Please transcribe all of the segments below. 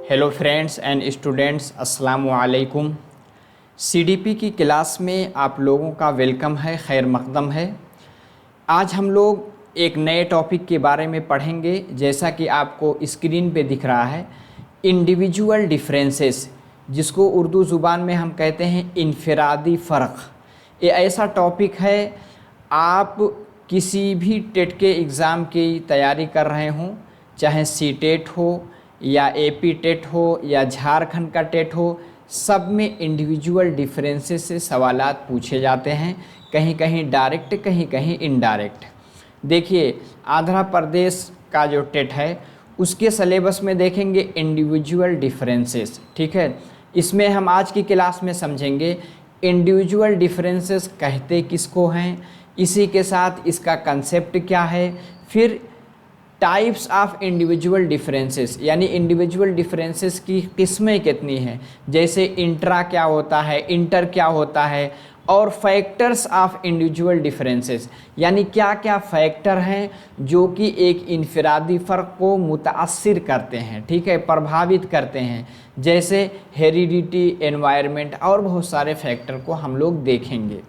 Hello friends and students, अस्सलामु अलैकुम। CDP की क्लास में आप लोगों का वेलकम है, खैर मकदम है। आज हम लोग एक नए टॉपिक के बारे में पढ़ेंगे। जैसा कि आपको स्क्रीन पे दिख रहा है, इंडिविजुअल डिफरेंसेस, जिसको उर्दू ज़ुबान में हम कहते हैं इनफरादी फ़र्क। ये ऐसा टॉपिक है, आप किसी भी टेट के एग्ज़ाम की तैयारी कर रहे हों, चाहे सी टेट हो या एपी टेट हो या झारखंड का टेट हो, सब में इंडिविजुअल डिफरेंसेस से सवालात पूछे जाते हैं, कहीं कहीं डायरेक्ट, कहीं कहीं इनडायरेक्ट। देखिए, आंध्र प्रदेश का जो टेट है उसके सिलेबस में देखेंगे इंडिविजुअल डिफरेंसेस, ठीक है। इसमें हम आज की क्लास में समझेंगे इंडिविजुअल डिफरेंसेस कहते किसको हैं, इसी के साथ इसका कंसेप्ट क्या है, फिर टाइप्स ऑफ इंडिविजुअल डिफरेंसेस, यानी इंडिविजुअल डिफरेंसेस की किस्में कितनी हैं, जैसे इंट्रा क्या होता है, इंटर क्या होता है, और फैक्टर्स ऑफ इंडिविजुअल डिफरेंसेस, यानी क्या क्या फैक्टर हैं जो कि एक इनफरादी फ़र्क को मुतासिर करते हैं, ठीक है, प्रभावित करते हैं, जैसे हेरिडिटी, एनवायरनमेंट और बहुत सारे फैक्टर को हम लोग देखेंगे।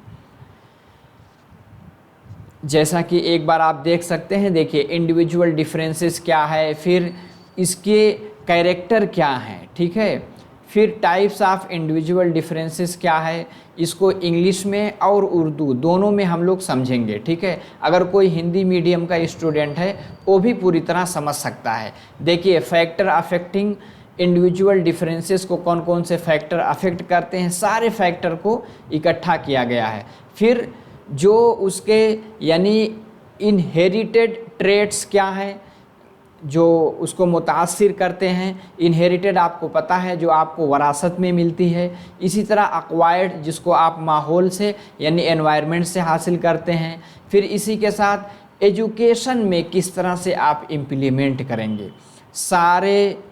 जैसा कि एक बार आप देख सकते हैं, देखिए इंडिविजुअल डिफरेंसेस क्या है, फिर इसके कैरेक्टर क्या हैं, ठीक है, फिर टाइप्स ऑफ इंडिविजुअल डिफरेंसेस क्या है, इसको इंग्लिश में और उर्दू दोनों में हम लोग समझेंगे, ठीक है। अगर कोई हिंदी मीडियम का स्टूडेंट है वो भी पूरी तरह समझ सकता है। देखिए, फैक्टर अफेक्टिंग इंडिविजुअल डिफरेंसेस को कौन कौन से फैक्टर अफेक्ट करते हैं, सारे फैक्टर को इकट्ठा किया गया है। फिर जो उसके यानी इनहेरिटेड ट्रेट्स क्या हैं जो उसको मुतासिर करते हैं। इनहेरिटेड आपको पता है जो आपको वरासत में मिलती है। इसी तरह एक्वायर्ड जिसको आप माहौल से यानी एनवायरनमेंट से हासिल करते हैं। फिर इसी के साथ एजुकेशन में किस तरह से आप इम्प्लीमेंट करेंगे, सारे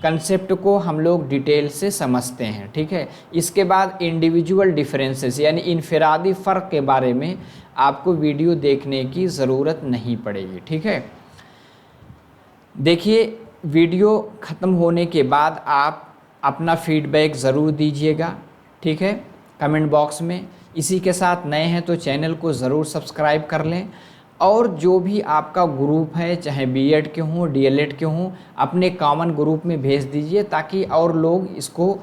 कंसेप्ट को हम लोग डिटेल से समझते हैं, ठीक है। इसके बाद इंडिविजुअल डिफरेंसेस यानी इनफरादी फ़र्क के बारे में आपको वीडियो देखने की ज़रूरत नहीं पड़ेगी, ठीक है। देखिए, वीडियो ख़त्म होने के बाद आप अपना फीडबैक ज़रूर दीजिएगा, ठीक है, कमेंट बॉक्स में। इसी के साथ नए हैं तो चैनल को ज़रूर सब्सक्राइब कर लें, और जो भी आपका ग्रुप है, चाहे बीएड के हों, डीएलएड के हों, अपने कॉमन ग्रुप में भेज दीजिए ताकि और लोग इसको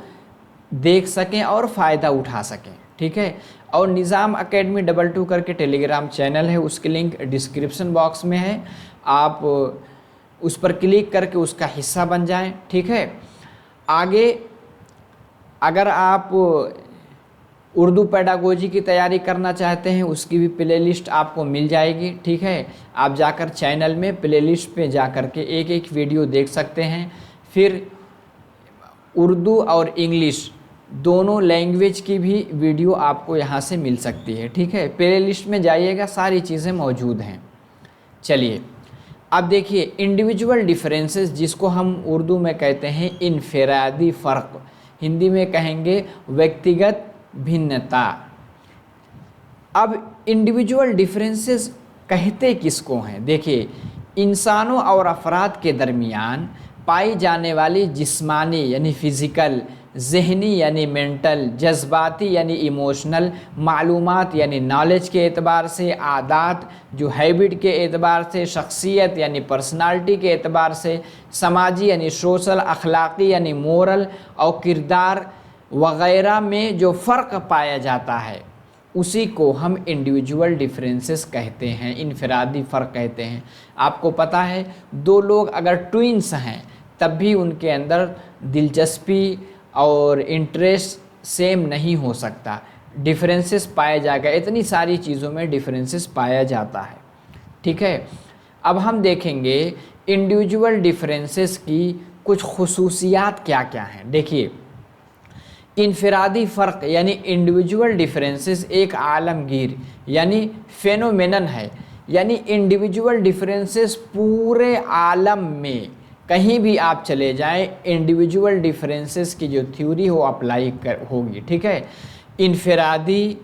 देख सकें और फ़ायदा उठा सकें, ठीक है। और निज़ाम एकेडमी 22 करके टेलीग्राम चैनल है, उसकी लिंक डिस्क्रिप्शन बॉक्स में है, आप उस पर क्लिक करके उसका हिस्सा बन जाएं, ठीक है। आगे अगर आप उर्दू पेडागोजी की तैयारी करना चाहते हैं, उसकी भी प्लेलिस्ट आपको मिल जाएगी, ठीक है। आप जाकर चैनल में प्लेलिस्ट पे जाकर के एक एक वीडियो देख सकते हैं। फिर उर्दू और इंग्लिश दोनों लैंग्वेज की भी वीडियो आपको यहाँ से मिल सकती है, ठीक है। प्लेलिस्ट में जाइएगा, सारी चीज़ें मौजूद हैं। चलिए, अब देखिए इंडिविजुअल डिफरेंसेस जिसको हम उर्दू में कहते हैं इनफरादी फ़र्क, हिंदी में कहेंगे व्यक्तिगत भिन्नता। अब इंडिविजुअल डिफरेंसेस कहते किसको हैं? देखिए, इंसानों और अफराद के दरमियान पाई जाने वाली जिस्मानी यानी फ़िज़िकल, ज़हनी यानी मेंटल, जज्बाती यानी इमोशनल, मालूमात यानी नॉलेज के एतबार से, आदात जो हैबिट के एतबार से, शख्सियत यानी पर्सनालिटी के एतबार से, समाजी यानी सोशल, अखलाक़ी यानी मोरल, और किरदार वग़ैरह में जो फ़र्क पाया जाता है उसी को हम इंडिविजुअल डिफरेंसेस कहते हैं, इनफरादी फ़र्क कहते हैं। आपको पता है, दो लोग अगर ट्विंस हैं तब भी उनके अंदर दिलचस्पी और इंटरेस्ट सेम नहीं हो सकता, डिफरेंसेस पाया जाएगा। इतनी सारी चीज़ों में डिफरेंसेस पाया जाता है, ठीक है। अब हम देखेंगे इंडिविजुअल डिफरेंसेस की कुछ खुसूसियात क्या क्या हैं। देखिए, इनफरादी फ़र्क यानी इंडिविजुअल डिफरेंसेस एक आलमगीर यानी फेनोमेनन है, यानी इंडिविजुअल डिफरेंसेस पूरे आलम में कहीं भी आप चले जाएं, इंडिविजुअल डिफरेंसेस की जो थ्योरी हो अप्लाई होगी, ठीक है। इनफरादी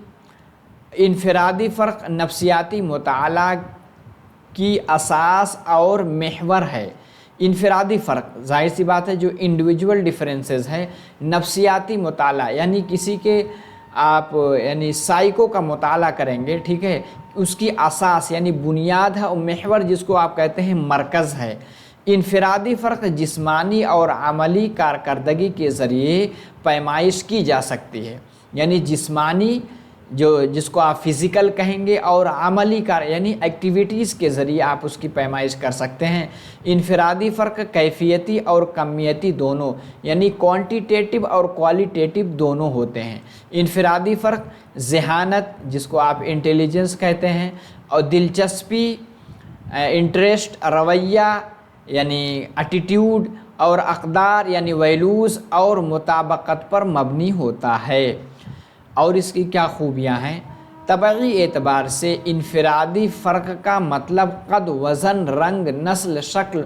फ़र्क नफ्सियाती मुताला की असास और महवर है। इनफरादी फ़र्क, जाहिर सी बात है जो इंडिविजुअल डिफरेंसेस है, नफ्सियाती मुताला यानी किसी के आप यानी साइको का मुताला करेंगे, ठीक है, उसकी असास यानी बुनियाद है और महवर जिसको आप कहते हैं मरकज़ है। इनफरादी फ़र्क जिस्मानी और अमली कारकर्दगी के ज़रिए पैमाइश की जा सकती है, यानी जिस्मानी जो जिसको आप फिज़िकल कहेंगे और अमली कार यानी एक्टिविटीज़ के ज़रिए आप उसकी पैमाइश कर सकते हैं। इनफरादी फ़र्क कैफ़ियती और कमियती दोनों यानी क्वांटिटेटिव और क्वालिटेटिव दोनों होते हैं। इनफरादी फ़र्क ज़हानत जिसको आप इंटेलिजेंस कहते हैं और दिलचस्पी, इंटरेस्ट, रवैया यानी एटीट्यूड और अक़दार यानी वैल्यूज़ और मुताबकत पर मबनी होता है। और इसकी क्या खूबियाँ हैं? तबई एतबार से इनफरादी फ़र्क का मतलब कद, वज़न, रंग, नस्ल, शक्ल,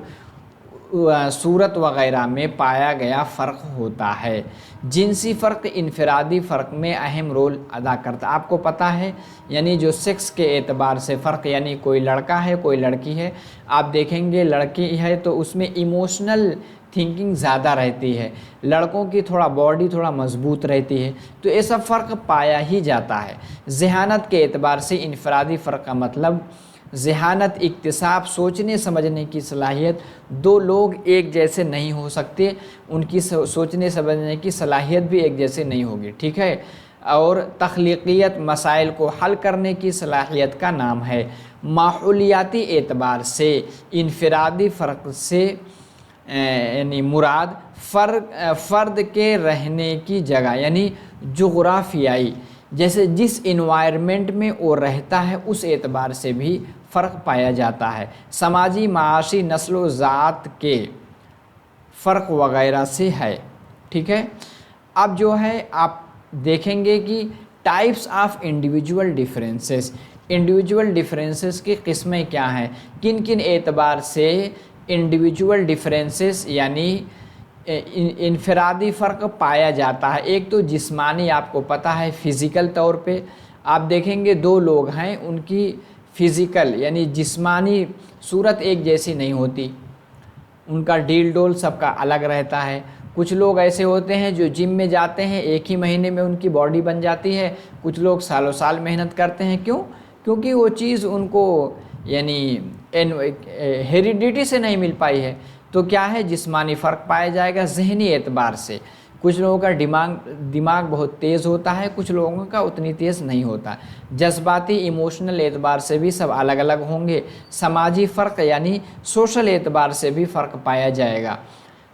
सूरत वग़ैरह में पाया गया फ़र्क होता है। जिनसी फ़र्क इनफरादी फ़र्क में अहम रोल अदा करता है। आपको पता है यानी जो सेक्स के एतबार से फ़र्क, यानी कोई लड़का है कोई लड़की है, आप देखेंगे लड़की है तो उसमें इमोशनल थिंकिंग ज़्यादा रहती है, लड़कों की थोड़ा बॉडी थोड़ा मजबूत रहती है, तो ऐसा फ़र्क पाया ही जाता है। ज़हानत के एतबार से इनफरादी फ़र्क का मतलब ज़हानत, इक्तिसाब, सोचने समझने की सलाहियत। दो लोग एक जैसे नहीं हो सकते, उनकी सोचने समझने की सलाहियत भी एक जैसे नहीं होगी, ठीक है। और तख्लीक़ियत, मसाइल को हल करने की सलाहियत का नाम है। माहौलियाती एतबार से इनफरादी फ़र्क से यानी मुराद फ़र्द के रहने की जगह यानी जोग्राफियाई, जैसे जिस इन्वायरमेंट में वो रहता है उस एतबार से भी फ़र्क पाया जाता है। समाजी, माशी, नस्ल ज़ात के फ़र्क वग़ैरह से है, ठीक है। अब जो है आप देखेंगे कि types of individual differences, individual differences की किस्में क्या हैं, किन किन एतबार से इंडिविजुअल डिफरेंसेस यानी इनफरादी फ़र्क पाया जाता है। एक तो जिस्मानी, आपको पता है फ़िज़िकल तौर पे आप देखेंगे दो लोग हैं, उनकी फ़िज़िकल यानी जिस्मानी सूरत एक जैसी नहीं होती, उनका डील डोल सबका अलग रहता है। कुछ लोग ऐसे होते हैं जो जिम में जाते हैं, एक ही महीने में उनकी बॉडी बन जाती है, कुछ लोग सालों साल मेहनत करते हैं। क्यों? क्योंकि वो चीज़ उनको यानी हेरिडिटी से नहीं मिल पाई है। तो क्या है, जिस्मानी फ़र्क पाया जाएगा। ज़हनी एतबार से कुछ लोगों का दिमाग बहुत तेज़ होता है, कुछ लोगों का उतनी तेज़ नहीं होता। जज्बाती, इमोशनल एतबार से भी सब अलग अलग होंगे। समाजी फ़र्क यानी सोशल एतबार से भी फ़र्क पाया जाएगा।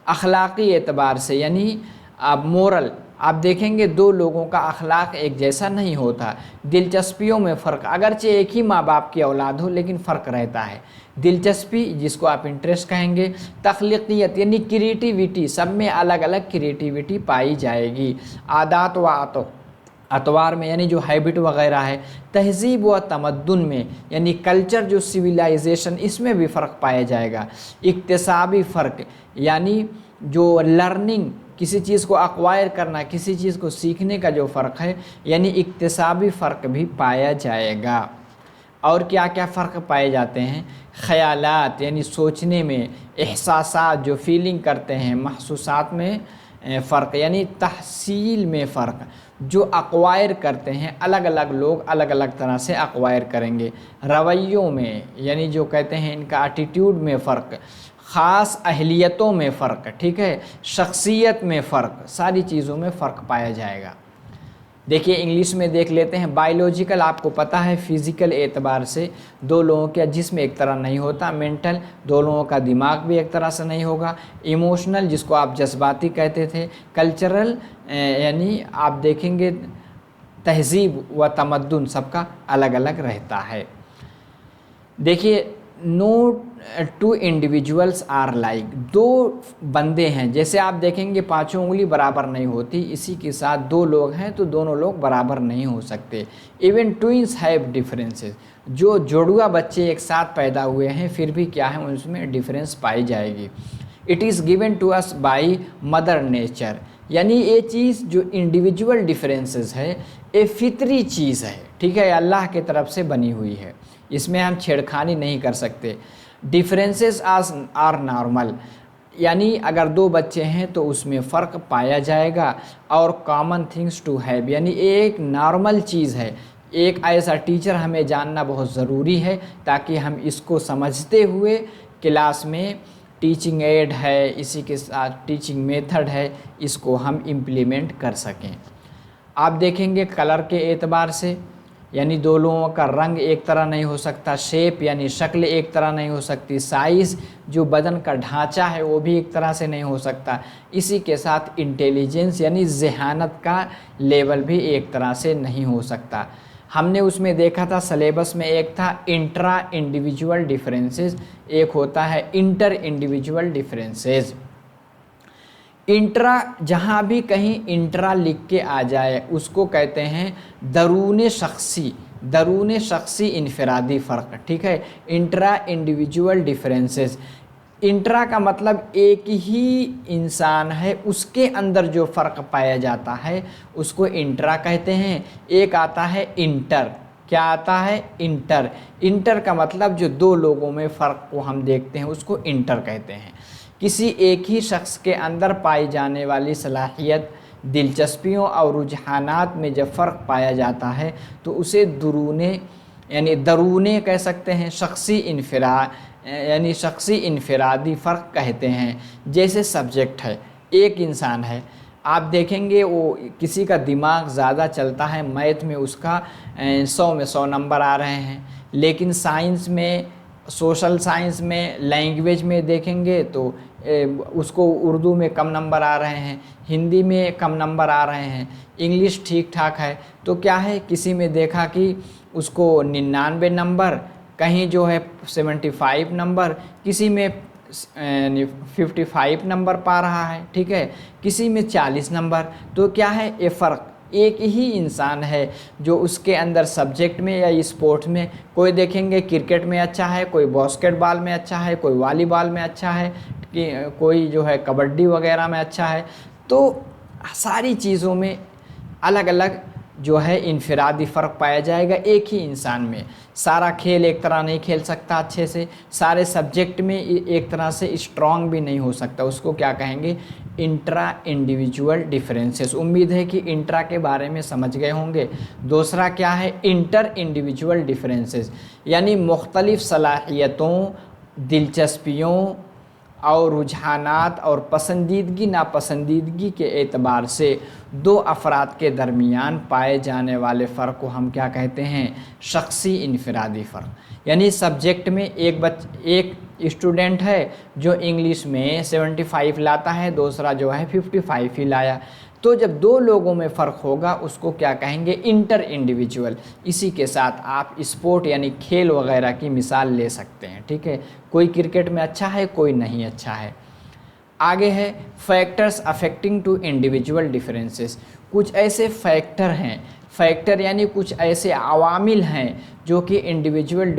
अखलाक़ी एतबार से यानी आप मोरल, आप देखेंगे दो लोगों का अखलाक एक जैसा नहीं होता। दिलचस्पियों में फ़र्क, अगरचे एक ही माँ बाप की औलाद हो लेकिन फ़र्क रहता है। दिलचस्पी जिसको आप इंटरेस्ट कहेंगे। तख्लीक़ियत यानी क्रिएटिविटी, सब में अलग अलग क्रिएटिविटी पाई जाएगी। आदात व अतवार में यानी जो हैबिट वग़ैरह है। तहज़ीब व तमद्दुन में यानी कल्चर, जो सिविलाइजेशन, इसमें भी फ़र्क पाया जाएगा। इक्तिसाबी फ़र्क यानी जो लर्निंग, किसी चीज़ को एक्वायर करना, किसी चीज़ को सीखने का जो फ़र्क है, यानी इक्तिसाबी फ़र्क भी पाया जाएगा। और क्या क्या फ़र्क पाए जाते हैं? ख़यालात यानी सोचने में, एहसासात जो फीलिंग करते हैं, महसूसात में फ़र्क यानी तहसील में फ़र्क, जो एक्वायर करते हैं, अलग अलग लोग अलग अलग तरह से एक्वायर करेंगे। रवैयों में यानी जो कहते हैं इनका एटीट्यूड में फ़र्क, ख़ास अहलियतों में फ़र्क, ठीक है, शख्सियत में फ़र्क, सारी चीज़ों में फ़र्क पाया जाएगा। देखिए इंग्लिश में देख लेते हैं। बायोलॉजिकल, आपको पता है फ़िज़िकल एतबार से दो लोगों का जिस्म एक तरह नहीं होता। मेंटल, दो लोगों का दिमाग भी एक तरह से नहीं होगा। इमोशनल, जिसको आप जज्बाती कहते थे। कल्चरल यानी आप देखेंगे तहज़ीब व तमद्दुन सबका अलग अलग रहता है। देखिए no two individuals are like, दो बंदे हैं, जैसे आप देखेंगे पांचों उंगली बराबर नहीं होती, इसी के साथ दो लोग हैं तो दोनों लोग बराबर नहीं हो सकते। इवन ट्विंस हैव डिफरेंसेस, जो जोड़ुआ बच्चे एक साथ पैदा हुए हैं फिर भी क्या है, उसमें डिफरेंस पाई जाएगी। It is given to us by mother nature, यानी ये चीज़ जो इंडिविजुअल डिफरेंसेस है ये फितरी चीज़ है, ठीक है, अल्लाह की तरफ से बनी हुई है, इसमें हम छेड़खानी नहीं कर सकते। डिफरेंसेस आर नॉर्मल, यानी अगर दो बच्चे हैं तो उसमें फ़र्क पाया जाएगा। और कॉमन थिंग्स टू हैव, यानी एक नॉर्मल चीज़ है, एक ऐसा टीचर हमें जानना बहुत ज़रूरी है ताकि हम इसको समझते हुए क्लास में टीचिंग एड है, इसी के साथ टीचिंग मेथड है, इसको हम इम्प्लीमेंट कर सकें। आप देखेंगे कलर के एतबार से, यानी दो लोगों का रंग एक तरह नहीं हो सकता, शेप यानी शक्ल एक तरह नहीं हो सकती, साइज़ जो बदन का ढांचा है वो भी एक तरह से नहीं हो सकता। इसी के साथ इंटेलिजेंस यानी ज़हानत का लेवल भी एक तरह से नहीं हो सकता। हमने उसमें देखा था सिलेबस में, एक था इंट्रा इंडिविजुअल डिफरेंसेस, एक होता है इंटर इंडिविजुअल डिफरेंसेस। इंट्रा, जहाँ भी कहीं इंट्रा लिख के आ जाए उसको कहते हैं दरूने शख्सी इनफरादी फ़र्क, ठीक है। इंट्रा इंडिविजुअल डिफरेंसेस, इंट्रा का मतलब एक ही इंसान है उसके अंदर जो फ़र्क पाया जाता है उसको इंट्रा कहते हैं। एक आता है इंटर, क्या आता है? इंटर। इंटर का मतलब जो दो लोगों में फ़र्क को हम देखते हैं उसको इंटर कहते हैं। किसी एक ही शख्स के अंदर पाई जाने वाली सलाहियत, दिलचस्पियों और रुझानात में जब फ़र्क पाया जाता है तो उसे दरूने कह सकते हैं, शख्सी इनफरादी फ़र्क कहते हैं। जैसे सब्जेक्ट है, एक इंसान है, आप देखेंगे वो किसी का दिमाग ज़्यादा चलता है, मैथ में उसका 100 में 100 नंबर आ रहे हैं, लेकिन साइंस में, सोशल साइंस में, लैंग्वेज में देखेंगे तो उसको उर्दू में कम नंबर आ रहे हैं, हिंदी में कम नंबर आ रहे हैं, इंग्लिश ठीक ठाक है। तो क्या है, किसी में देखा कि उसको 99 नंबर, कहीं जो है 75 नंबर, किसी में 55 नंबर पा रहा है, ठीक है, किसी में 40 नंबर। तो क्या है, ये फ़र्क एक ही इंसान है जो उसके अंदर सब्जेक्ट में या स्पोर्ट्स में, कोई देखेंगे क्रिकेट में अच्छा है, कोई बास्केटबॉल में अच्छा है, कोई वॉलीबॉल में अच्छा है, कोई जो है कबड्डी वगैरह में अच्छा है। तो सारी चीज़ों में अलग अलग जो है इनफरादी फ़र्क पाया जाएगा एक ही इंसान में। सारा खेल एक तरह नहीं खेल सकता अच्छे से, सारे सब्जेक्ट में एक तरह से स्ट्रॉन्ग भी नहीं हो सकता, उसको क्या कहेंगे? Intra individual differences. उम्मीद है कि इंट्रा के बारे में समझ गए होंगे। दूसरा क्या है? इंटर इंडिविजुअल डिफरेंसेस, यानी मुख्तलिफ़ सलाहियतों, दिलचस्पियों और रुझानात और पसंदीदगी नापसंदीदगी के एतबार से दो अफराद के दरमियान पाए जाने वाले फ़र्क को हम क्या कहते हैं? शख्सी इनफरादी फ़र्क। यानी सब्जेक्ट में एक स्टूडेंट है जो इंग्लिश में 75 लाता है, दूसरा जो है 55 ही लाया, तो जब दो लोगों में फ़र्क होगा उसको क्या कहेंगे? Inter individual. इसी के साथ आप स्पोर्ट यानी खेल वगैरह की मिसाल ले सकते हैं, ठीक है। कोई क्रिकेट में अच्छा है, कोई नहीं अच्छा है। आगे है factors affecting to individual differences. कुछ ऐसे फैक्टर हैं, फैक्टर यानी कुछ ऐसे अवामिल हैं जो कि इंडिविजुअल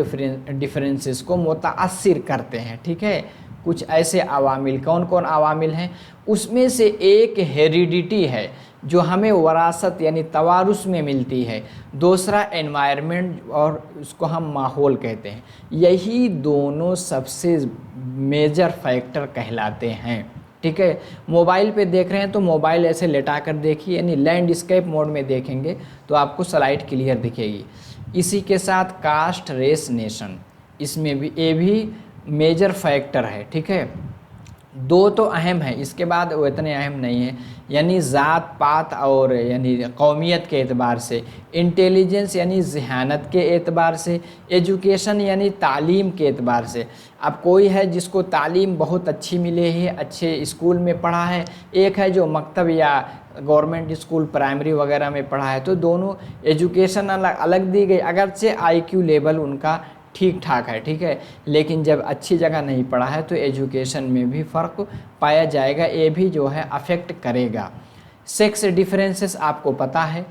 डिफरेंसेस को मुतासिर करते हैं, ठीक है। कुछ ऐसे अवामिल, कौन कौन अवामिल हैं? उसमें से एक हेरिडिटी है जो हमें वरासत यानी तवारुस में मिलती है, दूसरा एनवायरनमेंट और उसको हम माहौल कहते हैं। यही दोनों सबसे मेजर फैक्टर कहलाते हैं, ठीक है। मोबाइल पे देख रहे हैं तो मोबाइल ऐसे लेटा कर देखिए, यानी लैंडस्केप मोड में देखेंगे तो आपको स्लाइड क्लियर दिखेगी। इसी के साथ कास्ट, रेस, नेशन, इसमें भी ये भी मेजर फैक्टर है, ठीक है। दो तो अहम है, इसके बाद वो इतने अहम नहीं है, यानी ज़ात पात और यानी कौमियत के एतबार से, इंटेलिजेंस यानी ज़हानत के एतबार से, एजुकेशन यानी तालीम के एतबार से। अब कोई है जिसको तालीम बहुत अच्छी मिली है, अच्छे स्कूल में पढ़ा है, एक है जो मकतब या गवर्नमेंट स्कूल प्राइमरी वगैरह में पढ़ा है, तो दोनों एजुकेशन अलग अलग दी गई, अगरचे IQ लेवल उनका ठीक ठाक है, ठीक है, लेकिन जब अच्छी जगह नहीं पढ़ा है तो एजुकेशन में भी फ़र्क पाया जाएगा, ये भी जो है अफेक्ट करेगा। सेक्स डिफरेंसेस आपको पता है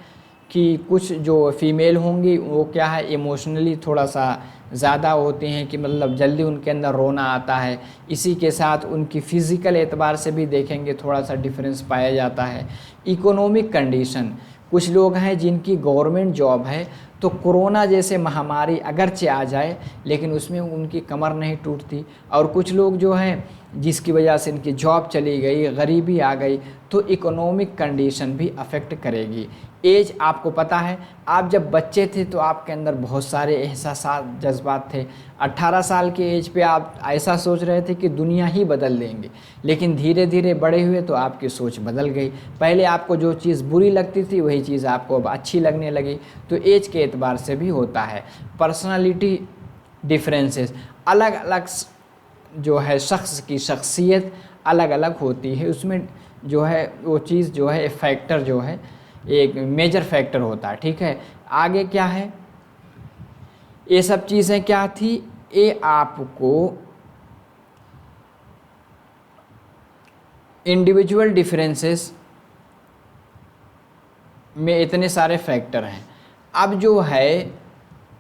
कि कुछ जो फीमेल होंगी वो क्या है, इमोशनली थोड़ा सा ज़्यादा होती हैं, कि मतलब जल्दी उनके अंदर रोना आता है। इसी के साथ उनकी फ़िज़िकल एतबार से भी देखेंगे थोड़ा सा डिफरेंस पाया जाता है। इकोनॉमिक कंडीशन, कुछ लोग हैं जिनकी गवर्नमेंट जॉब है तो कोरोना जैसे महामारी अगरचे आ जाए लेकिन उसमें उनकी कमर नहीं टूटती। और कुछ लोग जो हैं जिसकी वजह से इनकी जॉब चली गई, गरीबी आ गई, तो इकोनॉमिक कंडीशन भी अफेक्ट करेगी। एज आपको पता है, आप जब बच्चे थे तो आपके अंदर बहुत सारे एहसास जज्बात थे। 18 साल के एज पे आप ऐसा सोच रहे थे कि दुनिया ही बदल देंगे, लेकिन धीरे धीरे बड़े हुए तो आपकी सोच बदल गई। पहले आपको जो चीज़ बुरी लगती थी वही चीज़ आपको अब अच्छी लगने लगी। तो एज के एतबार से भी होता है। पर्सनालिटी डिफरेंसेस, अलग अलग जो है शख्स की शख्सियत अलग अलग होती है, उसमें जो है वो चीज़ जो है फैक्टर जो है एक मेजर फैक्टर होता है। ठीक है, आगे क्या है, ये सब चीज़ें क्या थी, ये आपको इंडिविजुअल डिफरेंसेस में इतने सारे फैक्टर हैं। अब जो है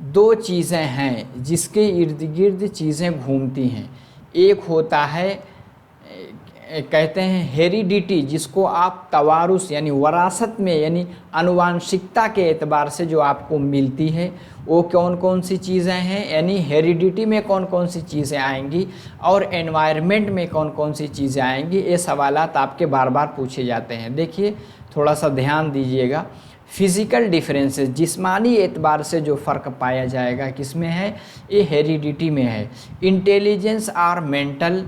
दो चीज़ें हैं जिसके इर्द गिर्द चीज़ें घूमती हैं। एक होता है कहते हैं हेरिडिटी, जिसको आप तवारुस यानी वरासत में यानी आनुवांशिकता के एतबार से जो आपको मिलती है, वो कौन कौन सी चीज़ें हैं, यानी हेरिडिटी में कौन कौन सी चीज़ें आएंगी और एनवायरनमेंट में कौन कौन सी चीज़ें आएंगी। ये सवालात आपके बार बार पूछे जाते हैं। देखिए थोड़ा सा ध्यान दीजिएगा। फिज़िकल डिफरेंसेस, जिस्मानी एतबार से जो फ़र्क पाया जाएगा किसमें है, ये हेरिडिटी में है। इंटेलिजेंस और मेंटल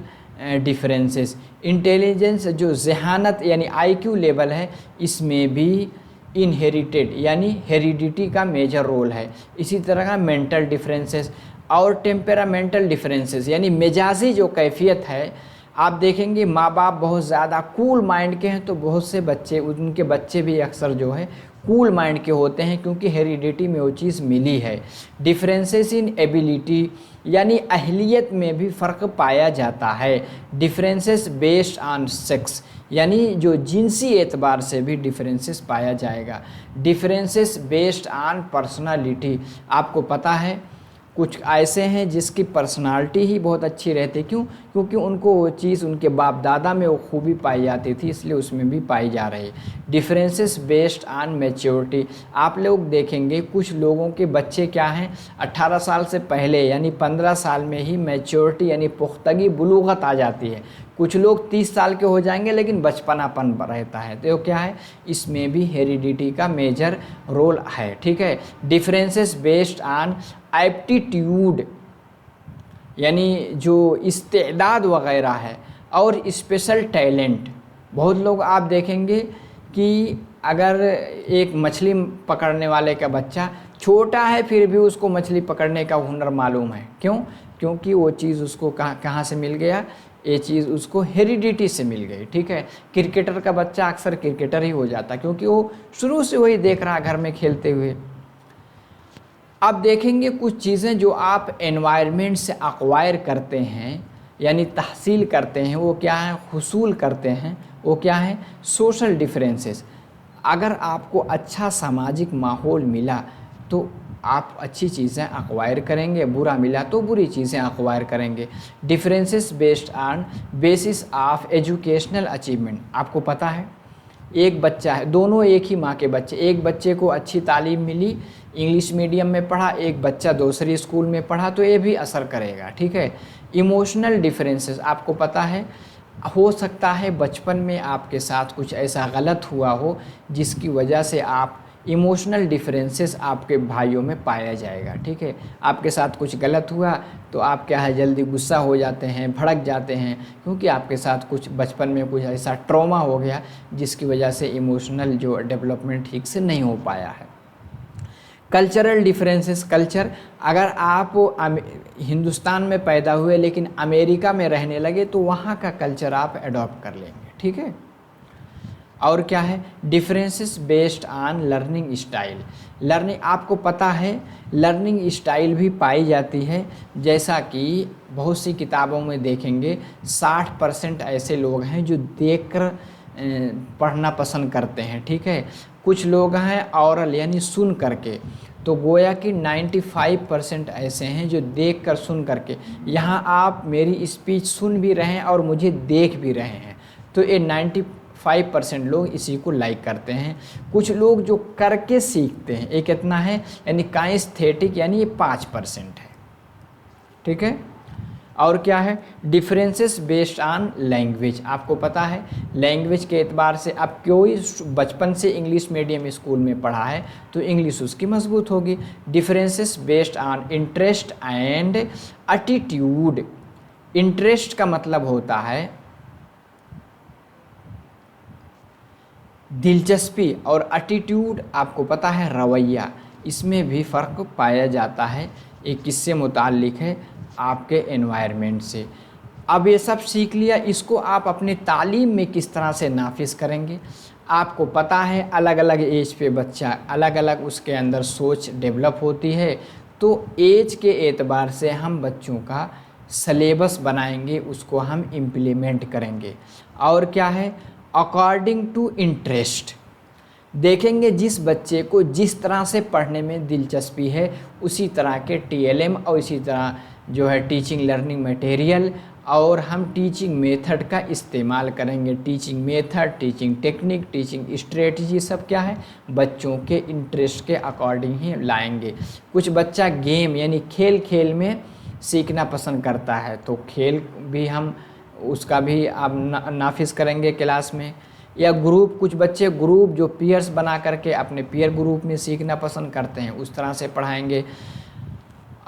डिफरेंसेस, इंटेलिजेंस जो जहानत यानी आईक्यू लेवल है, इसमें भी इनहेरिटेड यानी हेरिडिटी का मेजर रोल है। इसी तरह का मेंटल डिफरेंसेस और टेम्परामेंटल डिफरेंसेस यानी मिजाजी जो कैफियत है। आप देखेंगे माँ बाप बहुत ज़्यादा कूल माइंड के हैं तो बहुत से बच्चे, उनके बच्चे भी अक्सर जो है कूल माइंड के होते हैं, क्योंकि हेरिडिटी में वो चीज़ मिली है। डिफरेंसेस इन एबिलिटी यानी अहलियत में भी फ़र्क पाया जाता है। डिफरेंसेस बेस्ड ऑन सेक्स यानी जो जिनसी एतबार से भी डिफरेंसेस पाया जाएगा। डिफरेंसेस बेस्ड ऑन पर्सनालिटी, आपको पता है कुछ ऐसे हैं जिसकी पर्सनालिटी ही बहुत अच्छी रहती, क्यों, क्योंकि उनको वो चीज़ उनके बाप दादा में वो खूबी पाई जाती थी, इसलिए उसमें भी पाई जा रही है। डिफरेंसेस बेस्ड ऑन मैच्योरिटी, आप लोग देखेंगे कुछ लोगों के बच्चे क्या हैं 18 साल से पहले यानी 15 साल में ही मैच्योरिटी यानी पुख्तगी बुलूगत आ जाती है। कुछ लोग 30 साल के हो जाएंगे लेकिन बचपनापन रहता है। तो क्या है, इसमें भी हेरिडिटी का मेजर रोल है। ठीक है, डिफरेंसेस बेस्ड ऑन एप्टीट्यूड यानी जो इस्तेदाद वगैरह है और स्पेशल टैलेंट। बहुत लोग आप देखेंगे कि अगर एक मछली पकड़ने वाले का बच्चा छोटा है फिर भी उसको मछली पकड़ने का हुनर मालूम है, क्यों, क्योंकि वो चीज़ उसको कहाँ से मिल गया, ये चीज़ उसको हेरिडिटी से मिल गई। ठीक है, क्रिकेटर का बच्चा अक्सर क्रिकेटर ही हो जाता क्योंकि वो शुरू से वही देख रहा घर में खेलते हुए। अब देखेंगे कुछ चीज़ें जो आप एनवायरनमेंट से एक्वायर करते हैं यानी तहसील करते हैं, वो क्या है, हुसूल करते हैं, वो क्या है, सोशल डिफरेंसेस। अगर आपको अच्छा सामाजिक माहौल मिला तो आप अच्छी चीज़ें एक्वायर करेंगे, बुरा मिला तो बुरी चीज़ें एक्वायर करेंगे। Differences based on basis of educational achievement, आपको पता है एक बच्चा है, दोनों एक ही माँ के बच्चे, एक बच्चे को अच्छी तालीम मिली, इंग्लिश मीडियम में पढ़ा, एक बच्चा दूसरी स्कूल में पढ़ा, तो ये भी असर करेगा। ठीक है, इमोशनल डिफरेंसेस, आपको पता है हो सकता है बचपन में आपके साथ कुछ ऐसा गलत हुआ हो जिसकी वजह से आप इमोशनल डिफरेंसेस आपके भाइयों में पाया जाएगा। ठीक है, आपके साथ कुछ गलत हुआ तो आप क्या है जल्दी गुस्सा हो जाते हैं, भड़क जाते हैं, क्योंकि आपके साथ कुछ बचपन में कुछ ऐसा ट्रॉमा हो गया जिसकी वजह से इमोशनल जो डेवलपमेंट ठीक से नहीं हो पाया है। कल्चरल डिफरेंसेस, कल्चर, अगर आप हिंदुस्तान में पैदा हुए लेकिन अमेरिका में रहने लगे तो वहाँ का कल्चर आप अडॉप्ट कर लेंगे। ठीक है, और क्या है, differences based on learning style. Learning, आपको पता है लर्निंग स्टाइल भी पाई जाती है, जैसा कि बहुत सी किताबों में देखेंगे 60% ऐसे लोग हैं जो देखकर पढ़ना पसंद करते हैं। ठीक है, कुछ लोग हैं ऑरल यानी सुन करके, तो गोया कि 95% ऐसे हैं जो देख कर सुन करके। यहाँ आप मेरी स्पीच सुन भी रहे हैं और मुझे देख भी रहे हैं, तो ये 5% लोग इसी को लाइक करते हैं। कुछ लोग जो करके सीखते हैं, ये कितना है, यानी काइस्थेटिक, यानी ये 5% है। ठीक है। और क्या है, डिफरेंसेस बेस्ड ऑन लैंग्वेज। आपको पता है लैंग्वेज के एतबार से, अब कोई बचपन से इंग्लिश मीडियम स्कूल में पढ़ा है तो इंग्लिश उसकी मजबूत होगी। Differences based on interest and attitude. Interest का मतलब होता है दिलचस्पी, और एटीट्यूड आपको पता है रवैया, इसमें भी फ़र्क पाया जाता है। एक किससे मुताल्लिक है, आपके एनवायरनमेंट से। अब ये सब सीख लिया, इसको आप अपनी तालीम में किस तरह से नाफिज करेंगे। आपको पता है अलग अलग एज पे बच्चा अलग अलग उसके अंदर सोच डेवलप होती है, तो एज के एतबार से हम बच्चों का सलेबस बनाएंगे, उसको हम इम्प्लीमेंट करेंगे। और क्या है, अकॉर्डिंग टू इंटरेस्ट देखेंगे, जिस बच्चे को जिस तरह से पढ़ने में दिलचस्पी है उसी तरह के टीएलएम और इसी तरह जो है टीचिंग लर्निंग मटेरियल और हम टीचिंग मेथड का इस्तेमाल करेंगे। Teaching method, teaching technique, teaching strategy सब क्या है, बच्चों के इंटरेस्ट के अकॉर्डिंग ही लाएंगे। कुछ बच्चा गेम यानी खेल खेल में सीखना पसंद करता है तो खेल भी हम उसका भी आप नाफिज करेंगे क्लास में। या ग्रुप, कुछ बच्चे ग्रुप जो पीयर्स बना करके अपने पीयर ग्रुप में सीखना पसंद करते हैं, उस तरह से पढ़ाएंगे।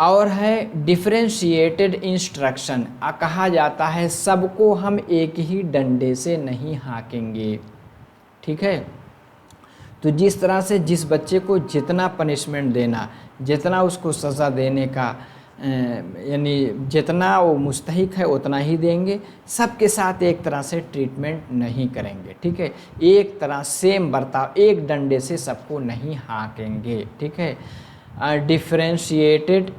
और है डिफरेंशिएटेड इंस्ट्रक्शन, कहा जाता है सबको हम एक ही डंडे से नहीं हाँकेंगे। ठीक है। तो जिस तरह से जिस बच्चे को जितना पनिशमेंट देना, जितना उसको सज़ा देने का यानी जितना वो मुस्तहिक है उतना ही देंगे, सबके साथ एक तरह से ट्रीटमेंट नहीं करेंगे। ठीक है। एक तरह सेम बर्ताव, एक डंडे से सबको नहीं हाँकेंगे। ठीक है। डिफरेंशिएटेड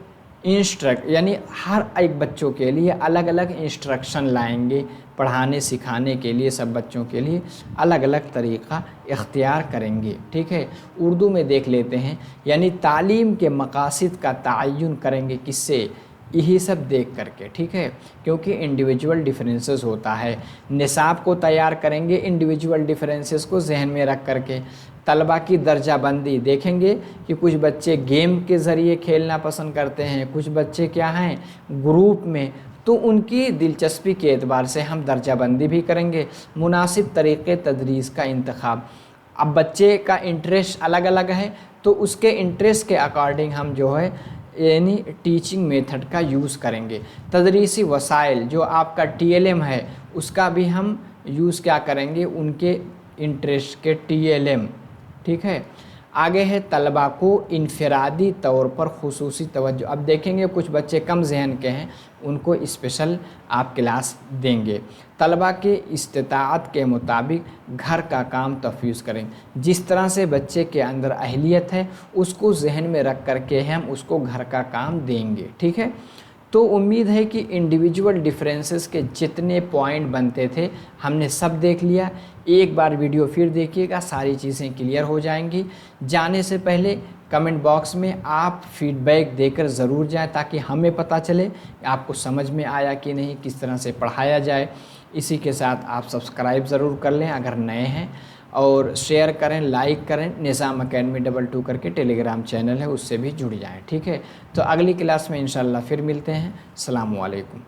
इंस्ट्रक्ट यानी हर एक बच्चों के लिए अलग अलग इंस्ट्रक्शन लाएंगे, पढ़ाने सिखाने के लिए सब बच्चों के लिए अलग अलग तरीक़ा इख्तियार करेंगे। ठीक है। उर्दू में देख लेते हैं, यानी तालीम के मकासद का तयन करेंगे, किससे, यही सब देख करके। ठीक है। क्योंकि इंडिविजुअल डिफरेंसेस होता है, निसाब को तैयार करेंगे इंडिविजुअल डिफरेंसेस को जहन में रख करके। तलबा की दर्जाबंदी देखेंगे कि कुछ बच्चे गेम के ज़रिए खेलना पसंद करते हैं, कुछ बच्चे क्या हैं ग्रुप में, तो उनकी दिलचस्पी के एतबार से हम दर्जाबंदी भी करेंगे। मुनासिब तरीक़े तदरीस का इंतखाब, अब बच्चे का इंटरेस्ट अलग अलग है तो उसके इंटरेस्ट के अकॉर्डिंग हम जो है यानी टीचिंग मेथड का यूज़ करेंगे। तदरीसी वसाइल जो आपका टीएलएम है उसका भी हम यूज़ क्या करेंगे, उनके इंटरेस्ट के टीएलएम। ठीक है। आगे है तलबा को इनफरादी तौर पर खुसूसी तवज्जो। अब देखेंगे कुछ बच्चे कम जहन के हैं, उनको स्पेशल आप क्लास देंगे। तलबा के इस्तिताअत के मुताबिक घर का काम तफवीज़ करें, जिस तरह से बच्चे के अंदर अहलियत है उसको जहन में रख कर के हम उसको घर का काम देंगे। ठीक है। तो उम्मीद है कि इंडिविजुअल डिफरेंसेस के जितने पॉइंट बनते थे हमने सब देख लिया। एक बार वीडियो फिर देखिएगा, सारी चीज़ें क्लियर हो जाएंगी। जाने से पहले कमेंट बॉक्स में आप फीडबैक देकर ज़रूर जाएं ताकि हमें पता चले आपको समझ में आया कि नहीं, किस तरह से पढ़ाया जाए। इसी के साथ आप सब्सक्राइब ज़रूर कर लें अगर नए हैं, और शेयर करें, लाइक करें। निज़ाम अकेडमी 22 करके टेलीग्राम चैनल है, उससे भी जुड़ जाएं। ठीक है। तो अगली क्लास में इंशाल्लाह फिर मिलते हैं। अस्सलामु अलैकुम।